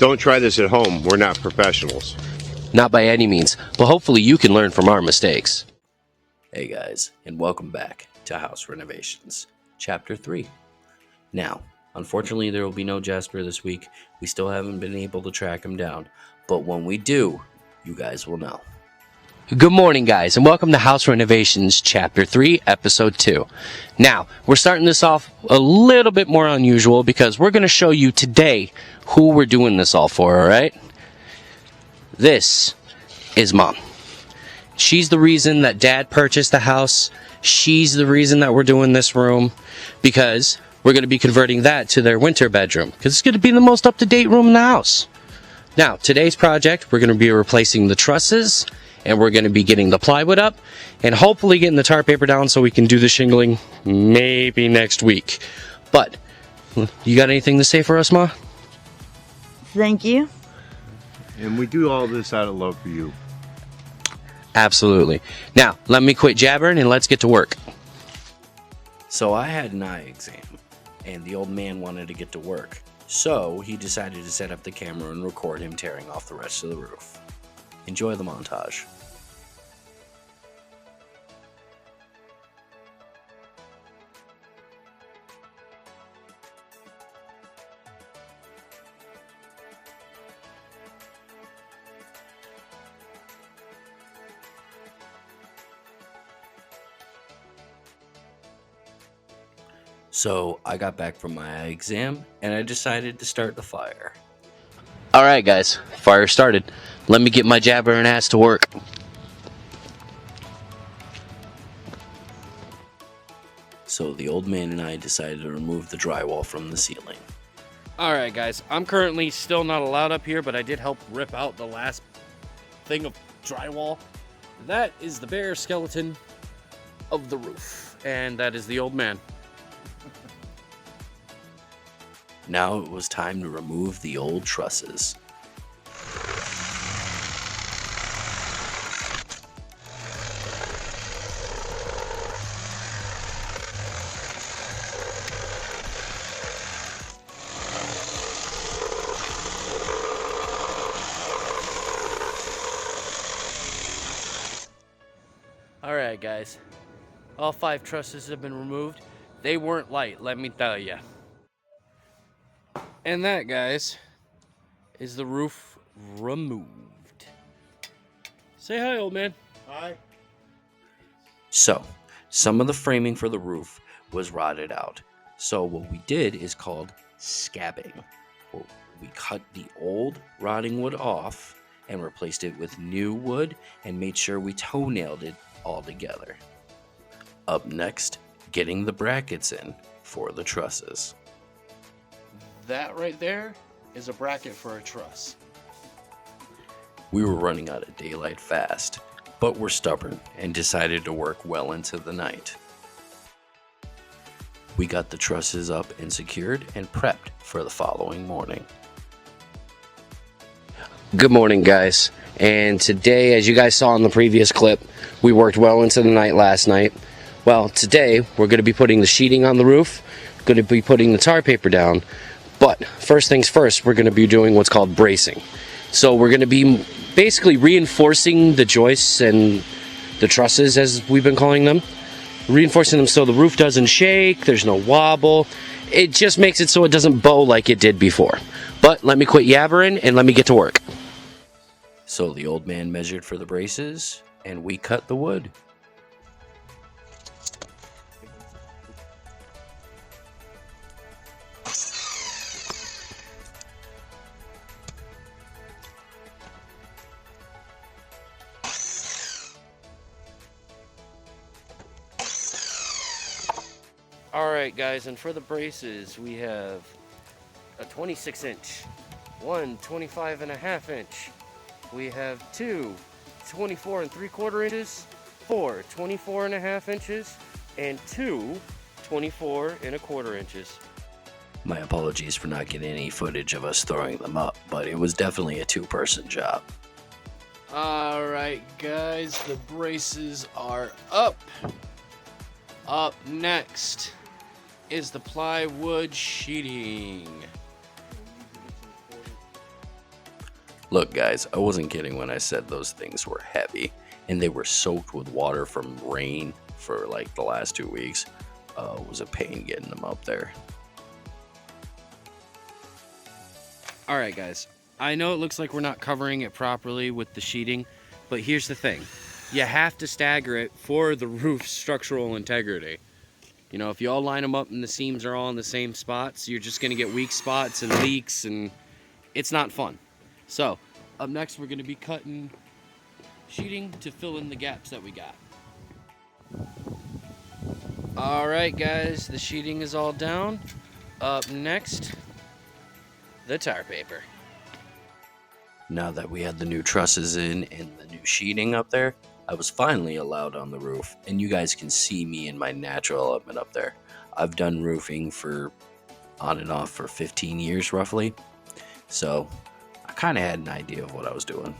Don't try this at home. We're not professionals. Not by any means, but hopefully you can learn from our mistakes. Hey guys, and welcome back to House Renovations, Chapter 3. Now, unfortunately there will be no Jasper this week. We still haven't been able to track him down, but when we do, you guys will know. Good morning, guys, and welcome to House Renovations, Chapter 3, Episode 2. Now, we're starting this off a little bit more unusual because we're going to show you today who we're doing this all for, alright? This is Mom. She's the reason that Dad purchased the house. She's the reason that we're doing this room because we're going to be converting that to their winter bedroom because it's going to be the most up-to-date room in the house. Now, today's project, we're going to be replacing the trusses, and we're going to be getting the plywood up, and hopefully getting the tar paper down so we can do the shingling maybe next week. But, you got anything to say for us, Ma? Thank you. And we do all this out of love for you. Absolutely. Now, let me quit jabbering and let's get to work. So I had an eye exam, and the old man wanted to get to work. So he decided to set up the camera and record him tearing off the rest of the roof. Enjoy the montage. So I got back from my eye exam and I decided to start the fire. Alright guys, fire started. Let me get my jabbering ass to work. So the old man and I decided to remove the drywall from the ceiling. Alright guys, I'm currently still not allowed up here, but I did help rip out the last thing of drywall. That is the bare skeleton of the roof, and that is the old man. Now it was time to remove the old trusses. Alright guys, all 5 trusses have been removed. They weren't light, let me tell ya. And that, guys, is the roof removed. Say hi, old man. Hi. So, some of the framing for the roof was rotted out. So what we did is called scabbing. We cut the old rotting wood off and replaced it with new wood and made sure we toenailed it all together. Up next, getting the brackets in for the trusses. That right there is a bracket for a truss. We were running out of daylight fast, but we're stubborn and decided to work well into the night. We got the trusses up and secured and prepped for the following morning. Good morning, guys. And today, as you guys saw in the previous clip, we worked well into the night last night. Well, today, we're going to be putting the sheeting on the roof, going to be putting the tar paper down. But first things first, we're going to be doing what's called bracing. So we're going to be basically reinforcing the joists and the trusses, as we've been calling them. Reinforcing them so the roof doesn't shake, there's no wobble. It just makes it so it doesn't bow like it did before. But let me quit yabbering and let me get to work. So the old man measured for the braces, and we cut the wood. Alright guys, and for the braces, we have a 26 inch, one 25.5 inch, we have two 24 3/4 inches, four 24.5 inches, and two 24 1/4 inches. My apologies for not getting any footage of us throwing them up, but it was definitely a two-person job. Alright guys, the braces are up. Up next is the plywood sheeting. Look, guys, I wasn't kidding when I said those things were heavy, and they were soaked with water from rain for like the last 2 weeks. It was a pain getting them up there. All right, guys. I know it looks like we're not covering it properly with the sheeting, but here's the thing. You have to stagger it for the roof's structural integrity. You know, if you all line them up and the seams are all in the same spots, you're just going to get weak spots and leaks, and it's not fun. So, up next, we're going to be cutting sheeting to fill in the gaps that we got. All right, guys, the sheeting is all down. Up next, the tar paper. Now that we had the new trusses in and the new sheeting up there, I was finally allowed on the roof, and you guys can see me in my natural element up there. I've done roofing for on and off for 15 years roughly, so I kind of had an idea of what I was doing.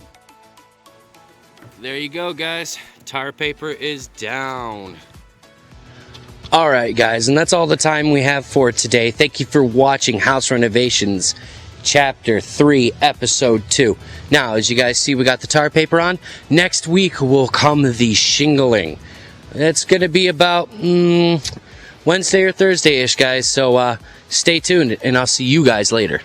There you go, guys. Tar paper is down. All right, guys, and that's all the time we have for today. Thank you for watching House Renovations Chapter 3, Episode 2. Now, as you guys see, we got the tar paper on. Next week will come the shingling. It's going to be about Wednesday or Thursday-ish, guys, so stay tuned, and I'll see you guys later.